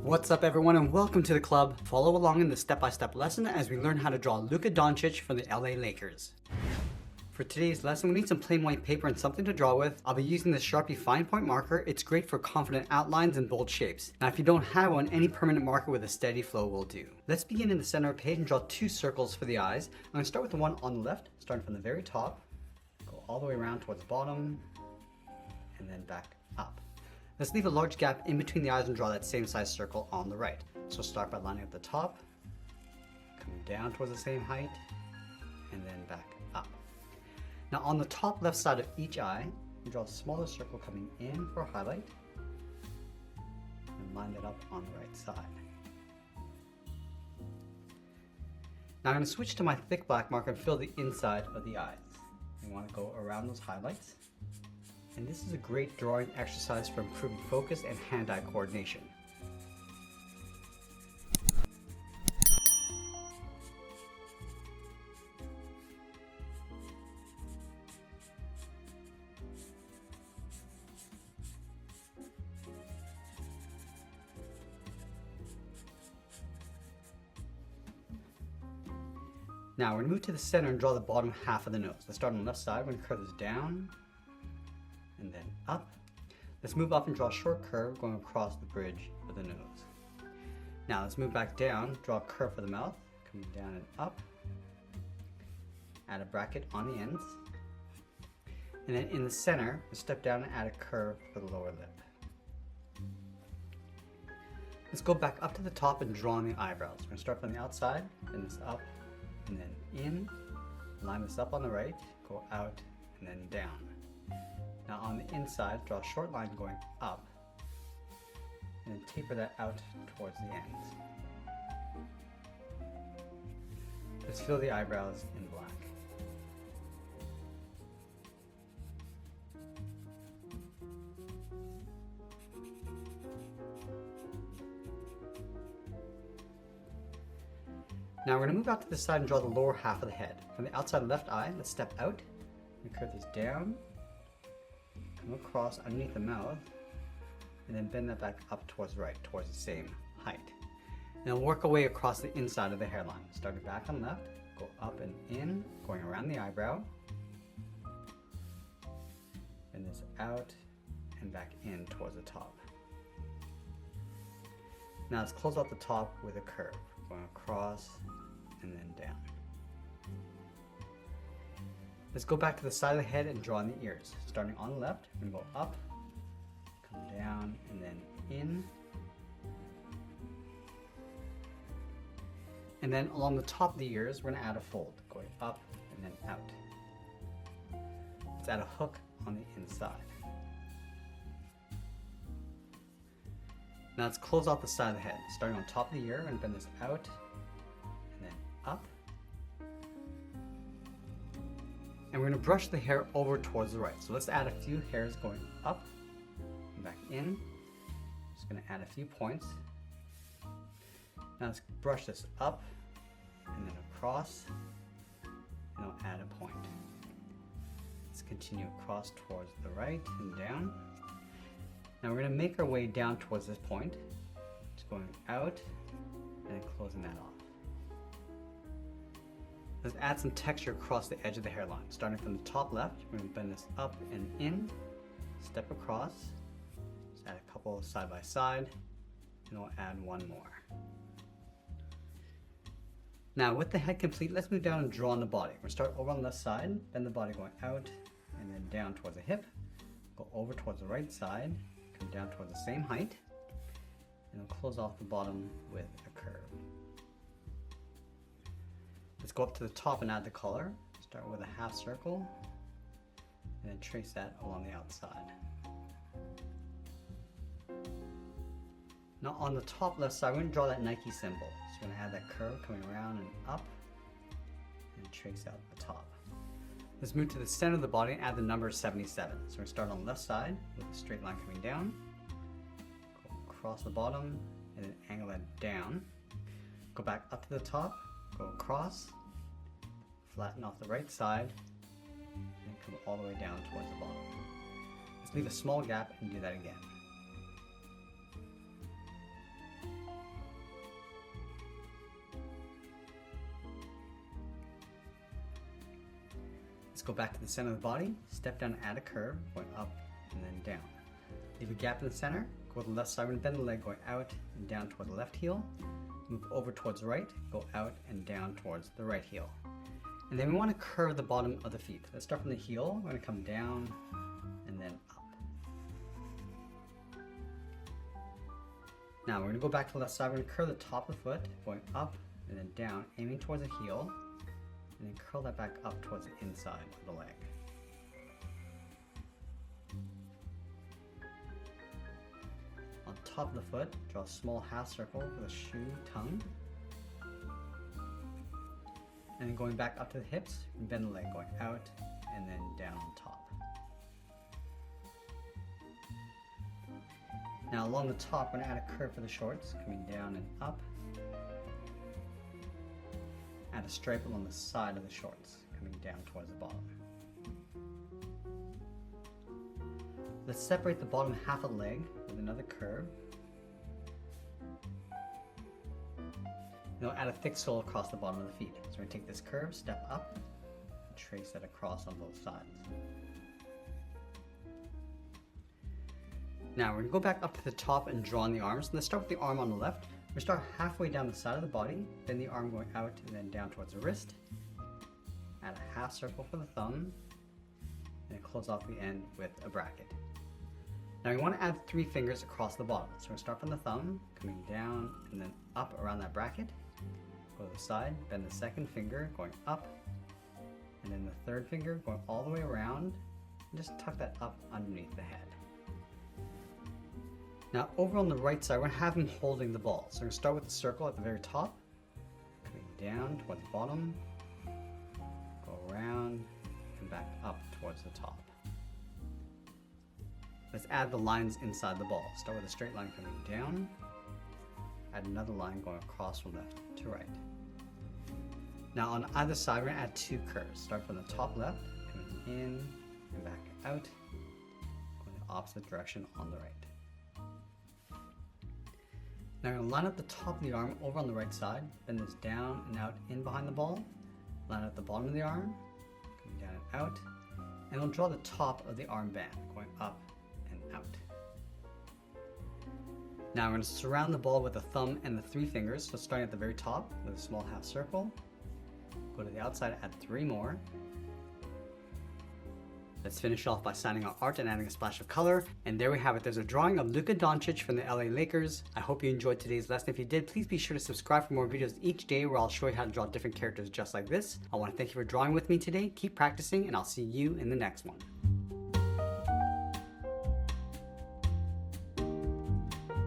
What's up everyone and welcome to the club. Follow along in the step-by-step lesson as we learn how to draw Luka Doncic from the LA Lakers. For today's lesson, we need some plain white paper and something to draw with. I'll be using the Sharpie fine point marker. It's great for confident outlines and bold shapes. Now if you don't have one, any permanent marker with a steady flow will do. Let's begin in the center of the page and draw two circles for the eyes. I'm going to start with the one on the left, starting from the very top, go all the way around towards the bottom, and then back up. Let's leave a large gap in between the eyes and draw that same size circle on the right. So start by lining up the top, come down towards the same height, and then back up. Now on the top left side of each eye, you draw a smaller circle coming in for a highlight, and line that up on the right side. Now I'm going to switch to my thick black marker and fill the inside of the eyes. You want to go around those highlights. And this is a great drawing exercise for improving focus and hand-eye coordination. Now we're going to move to the center and draw the bottom half of the nose. Let's start on the left side. We're going to curve this down and then up. Let's move up and draw a short curve going across the bridge of the nose. Now let's move back down, draw a curve for the mouth, coming down and up. Add a bracket on the ends. And then in the center, we'll step down and add a curve for the lower lip. Let's go back up to the top and draw on the eyebrows. We're going to start from the outside, bend this up, and then in. Line this up on the right, go out, and then down. Now on the inside, draw a short line going up, and then taper that out towards the ends. Let's fill the eyebrows in black. Now we're going to move out to the side and draw the lower half of the head. From the outside left eye, let's step out and curve this down, come across underneath the mouth, and then bend that back up towards the right, towards the same height. Now work our way across the inside of the hairline. Starting back on left, go up and in, going around the eyebrow, bend this out and back in towards the top. Now let's close out the top with a curve, going across and then down. Let's go back to the side of the head and draw on the ears. Starting on the left, we're going to go up, come down, and then in. And then along the top of the ears, we're going to add a fold, going up and then out. Let's add a hook on the inside. Now let's close out the side of the head. Starting on top of the ear, and bend this out, and then up. And we're going to brush the hair over towards the right. So let's add a few hairs going up and back in. Just going to add a few points. Now let's brush this up and then across, and I'll add a point. Let's continue across towards the right and down. Now we're going to make our way down towards this point, just going out and then closing that off. Let's add some texture across the edge of the hairline. Starting from the top left, we're going to bend this up and in, step across, just add a couple side by side, and we'll add one more. Now with the head complete, let's move down and draw on the body. We're going to start over on the left side, bend the body going out, and then down towards the hip, go over towards the right side, come down towards the same height, and we'll close off the bottom with a curve. Let's go up to the top and add the color. Start with a half circle, and then trace that along the outside. Now on the top left side, we're going to draw that Nike symbol. So we're going to add that curve coming around and up, and trace out the top. Let's move to the center of the body and add the number 77. So we're going to start on the left side with a straight line coming down, go across the bottom, and then angle that down. Go back up to the top, go across, flatten off the right side, and come all the way down towards the bottom. Let's leave a small gap and do that again. Let's go back to the center of the body, step down and add a curve, going up and then down. Leave a gap in the center, go to the left side and bend the leg going out and down toward the left heel. Move over towards the right, go out and down towards the right heel. And then we want to curve the bottom of the feet. Let's start from the heel, we're going to come down and then up. Now we're going to go back to the left side, we're going to curve the top of the foot, going up and then down, aiming towards the heel, and then curl that back up towards the inside of the leg. On top of the foot, draw a small half circle with a shoe tongue. And then going back up to the hips, bend the leg going out and then down on top. Now along the top, we're going to add a curve for the shorts, coming down and up. Add a stripe along the side of the shorts, coming down towards the bottom. Let's separate the bottom half of the leg with another curve. Now add a thick sole across the bottom of the feet. So we're going to take this curve, step up, and trace that across on both sides. Now we're going to go back up to the top and draw on the arms. Let's start with the arm on the left. We start halfway down the side of the body, then the arm going out and then down towards the wrist. Add a half circle for the thumb, and close off the end with a bracket. Now we want to add 3 fingers across the bottom. So we're going to start from the thumb, coming down and then up around that bracket. Go to the side, bend the second finger, going up, and then the third finger going all the way around, and just tuck that up underneath the head. Now over on the right side, we're going to have him holding the ball. So we're going to start with the circle at the very top, coming down towards the bottom, go around, and back up towards the top. Let's add the lines inside the ball. Start with a straight line coming down, add another line going across from left to right. Now on either side, we're going to add 2 curves. Start from the top left, coming in and back out, going the opposite direction on the right. Now we're going to line up the top of the arm over on the right side, bend this down and out in behind the ball, line up the bottom of the arm, coming down and out, and we'll draw the top of the arm band, going up and out. Now we're going to surround the ball with the thumb and the 3 fingers, so starting at the very top with a small half circle, go to the outside, add 3 more. Let's finish off by signing our art and adding a splash of color. And there we have it. There's a drawing of Luka Doncic from the LA Lakers. I hope you enjoyed today's lesson. If you did, please be sure to subscribe for more videos each day where I'll show you how to draw different characters just like this. I want to thank you for drawing with me today. Keep practicing and I'll see you in the next one.